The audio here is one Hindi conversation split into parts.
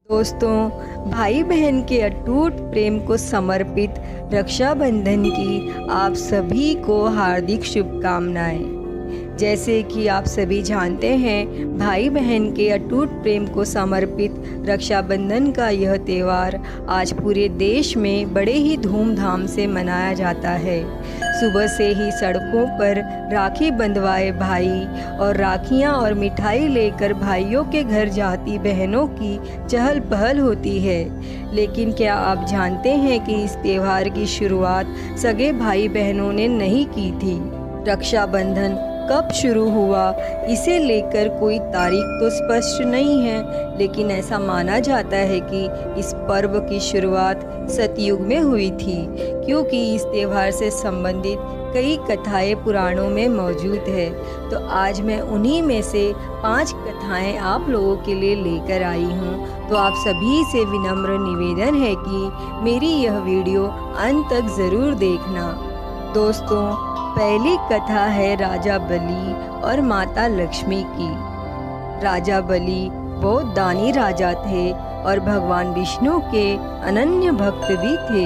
दोस्तों, भाई बहन के अटूट प्रेम को समर्पित रक्षाबंधन की आप सभी को हार्दिक शुभकामनाएं। जैसे कि आप सभी जानते हैं, भाई बहन के अटूट प्रेम को समर्पित रक्षाबंधन का यह त्यौहार आज पूरे देश में बड़े ही धूमधाम से मनाया जाता है। सुबह से ही सड़कों पर राखी बंधवाए भाई और राखियां और मिठाई लेकर भाइयों के घर जाती बहनों की चहल पहल होती है। लेकिन क्या आप जानते हैं कि इस त्यौहार की शुरुआत सगे भाई बहनों ने नहीं की थी। रक्षाबंधन कब शुरू हुआ, इसे लेकर कोई तारीख तो स्पष्ट नहीं है, लेकिन ऐसा माना जाता है कि इस पर्व की शुरुआत सतयुग में हुई थी, क्योंकि इस त्यौहार से संबंधित कई कथाएं पुराणों में मौजूद है। तो आज मैं उन्हीं में से 5 कथाएं आप लोगों के लिए लेकर आई हूं। तो आप सभी से विनम्र निवेदन है कि मेरी यह वीडियो अंत तक ज़रूर देखना। दोस्तों, पहली कथा है राजा बलि और माता लक्ष्मी की। राजा बलि बहुत दानी राजा थे और भगवान विष्णु के अनन्य भक्त भी थे।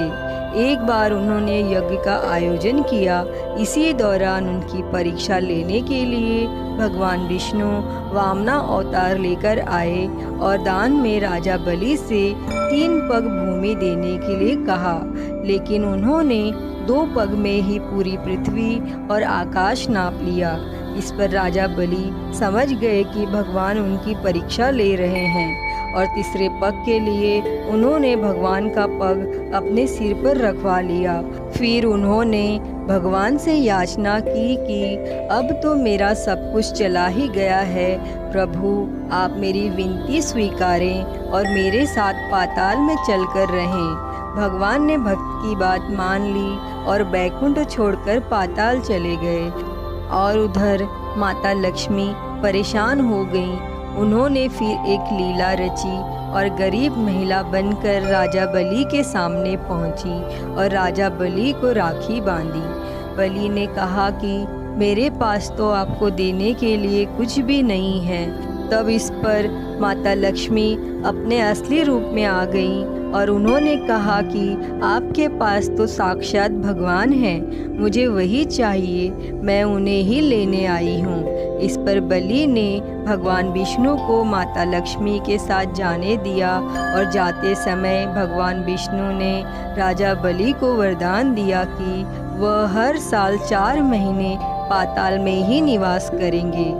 एक बार उन्होंने यज्ञ का आयोजन किया। इसी दौरान उनकी परीक्षा लेने के लिए भगवान विष्णु वामना अवतार लेकर आए और दान में राजा बलि से 3 पग भूमि देने के लिए कहा, लेकिन उन्होंने 2 पग में ही पूरी पृथ्वी और आकाश नाप लिया। इस पर राजा बलि समझ गए कि भगवान उनकी परीक्षा ले रहे हैं और तीसरे पग के लिए उन्होंने भगवान का पग अपने सिर पर रखवा लिया। फिर उन्होंने भगवान से याचना की कि अब तो मेरा सब कुछ चला ही गया है, प्रभु आप मेरी विनती स्वीकारें और मेरे साथ पाताल में चलकर रहें। भगवान ने भक्त की बात मान ली और बैकुंठ छोड़कर पाताल चले गए। और उधर माता लक्ष्मी परेशान हो गईं। उन्होंने फिर एक लीला रची और गरीब महिला बनकर राजा बलि के सामने पहुंची और राजा बलि को राखी बांधी। बलि ने कहा कि मेरे पास तो आपको देने के लिए कुछ भी नहीं है। तब इस पर माता लक्ष्मी अपने असली रूप में आ गईं और उन्होंने कहा कि आपके पास तो साक्षात भगवान हैं, मुझे वही चाहिए, मैं उन्हें ही लेने आई हूँ। इस पर बलि ने भगवान विष्णु को माता लक्ष्मी के साथ जाने दिया और जाते समय भगवान विष्णु ने राजा बलि को वरदान दिया कि वह हर साल 4 महीने पाताल में ही निवास करेंगे।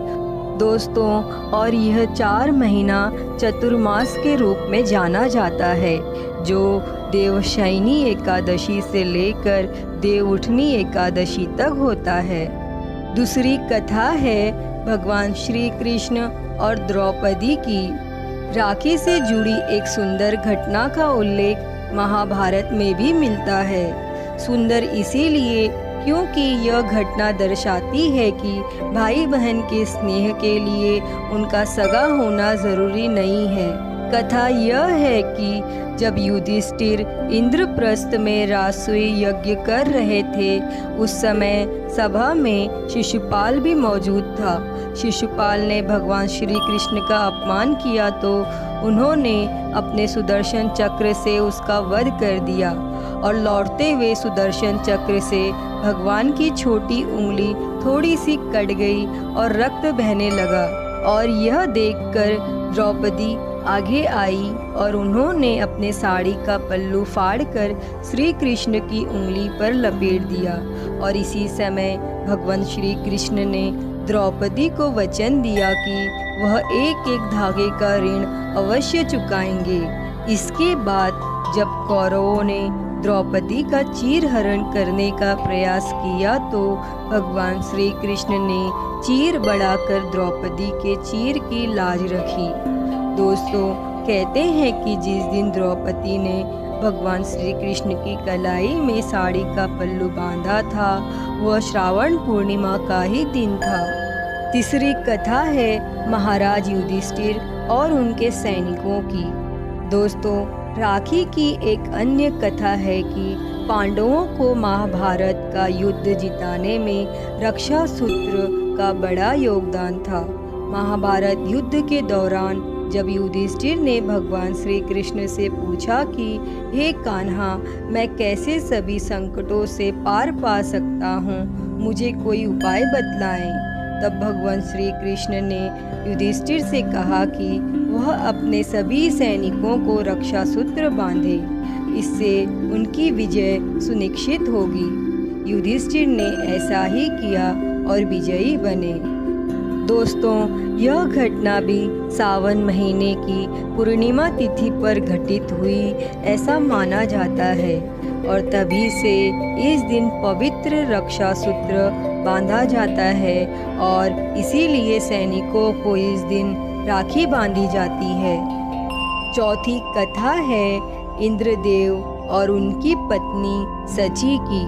दोस्तों, और यह 4 महीना चतुर्मास के रूप में जाना जाता है, जो देवशयनी एकादशी से लेकर देवउठनी एकादशी तक होता है। दूसरी कथा है भगवान श्री कृष्ण और द्रौपदी की। राखी से जुड़ी एक सुंदर घटना का उल्लेख महाभारत में भी मिलता है। सुंदर इसीलिए क्योंकि यह घटना दर्शाती है कि भाई बहन के स्नेह के लिए उनका सगा होना जरूरी नहीं है। कथा यह है कि जब युधिष्ठिर इंद्रप्रस्थ में राजसूय यज्ञ कर रहे थे, उस समय सभा में शिशुपाल भी मौजूद था। शिशुपाल ने भगवान श्री कृष्ण का अपमान किया तो उन्होंने अपने सुदर्शन चक्र से उसका वध कर दिया और लौटते हुए सुदर्शन चक्र से भगवान की छोटी उंगली थोड़ी सी कट गई और रक्त बहने लगा। और यह देखकर द्रौपदी आगे आई और उन्होंने अपने साड़ी का पल्लू फाड़कर श्री कृष्ण की उंगली पर लपेट दिया। और इसी समय भगवान श्री कृष्ण ने द्रौपदी को वचन दिया कि वह एक एक धागे का ऋण अवश्य चुकाएंगे। इसके बाद जब कौरवों ने द्रौपदी का चीर हरण करने का प्रयास किया तो भगवान श्री कृष्ण ने चीर बढ़ाकर द्रौपदी के चीर की लाज रखी। दोस्तों, कहते हैं कि जिस दिन द्रौपदी ने भगवान श्री कृष्ण की कलाई में साड़ी का पल्लू बांधा था, वह श्रावण पूर्णिमा का ही दिन था। तीसरी कथा है महाराज युधिष्ठिर और उनके सैनिकों की। दोस्तों, राखी की एक अन्य कथा है कि पांडवों को महाभारत का युद्ध जिताने में रक्षा सूत्र का बड़ा योगदान था। महाभारत युद्ध के दौरान जब युधिष्ठिर ने भगवान श्री कृष्ण से पूछा कि हे कान्हा, मैं कैसे सभी संकटों से पार पा सकता हूँ, मुझे कोई उपाय बतलाएं। तब भगवान श्री कृष्ण ने युधिष्ठिर से कहा कि वह अपने सभी सैनिकों को रक्षा सूत्र बांधे, इससे उनकी विजय सुनिश्चित होगी। युधिष्ठिर ने ऐसा ही किया और विजयी बने। दोस्तों, यह घटना भी सावन महीने की पूर्णिमा तिथि पर घटित हुई ऐसा माना जाता है और तभी से इस दिन पवित्र रक्षा सूत्र बांधा जाता है और इसीलिए सैनिकों को इस दिन राखी बांधी जाती है। चौथी कथा है इंद्रदेव और उनकी पत्नी सची की।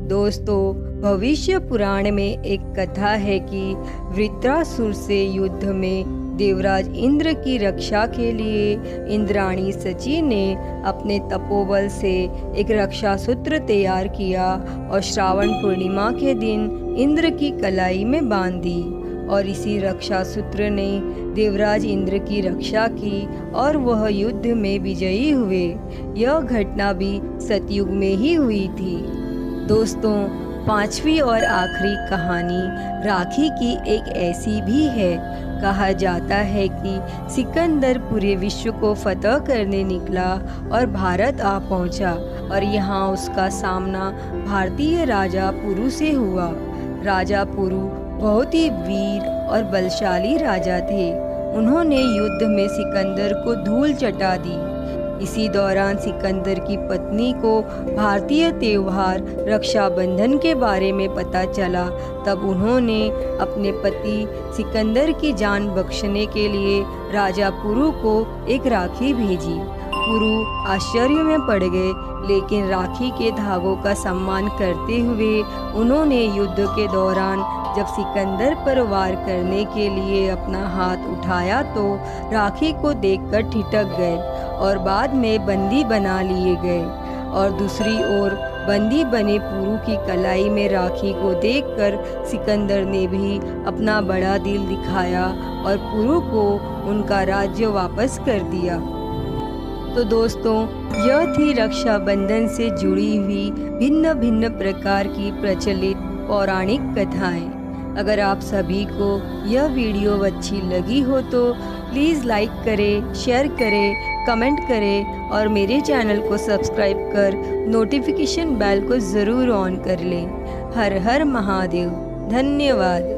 दोस्तों, भविष्य पुराण में एक कथा है कि वृत्रासुर से युद्ध में देवराज इंद्र की रक्षा के लिए इंद्राणी सची ने अपने तपोबल से एक रक्षा सूत्र तैयार किया और श्रावण पूर्णिमा के दिन इंद्र की कलाई में बांध दी और इसी रक्षा सूत्र ने देवराज इंद्र की रक्षा की और वह युद्ध में विजयी हुए। यह घटना भी सतयुग में ही हुई थी। दोस्तों, पांचवी और आखिरी कहानी राखी की एक ऐसी भी है। कहा जाता है कि सिकंदर पूरे विश्व को फतह करने निकला और भारत आ पहुंचा और यहाँ उसका सामना भारतीय राजा पुरु से हुआ। राजा पुरु बहुत ही वीर और बलशाली राजा थे। उन्होंने युद्ध में सिकंदर को धूल चटा दी। इसी दौरान सिकंदर की पत्नी को भारतीय त्योहार रक्षाबंधन के बारे में पता चला। तब उन्होंने अपने पति सिकंदर की जान बख्शने के लिए राजा पुरु को एक राखी भेजी। पुरु आश्चर्य में पड़ गए, लेकिन राखी के धागों का सम्मान करते हुए उन्होंने युद्ध के दौरान जब सिकंदर पर वार करने के लिए अपना हाथ उठाया तो राखी को देखकर ठिठक गए और बाद में बंदी बना लिए गए। और दूसरी ओर बंदी बने पुरु की कलाई में राखी को देखकर सिकंदर ने भी अपना बड़ा दिल दिखाया और पुरु को उनका राज्य वापस कर दिया। तो दोस्तों, यह थी रक्षाबंधन से जुड़ी हुई भिन्न भिन्न प्रकार की प्रचलित पौराणिक कथाएं। अगर आप सभी को यह वीडियो अच्छी लगी हो तो प्लीज़ लाइक करें, शेयर करें, कमेंट करें और मेरे चैनल को सब्सक्राइब कर नोटिफिकेशन बेल को ज़रूर ऑन कर लें। हर हर महादेव। धन्यवाद।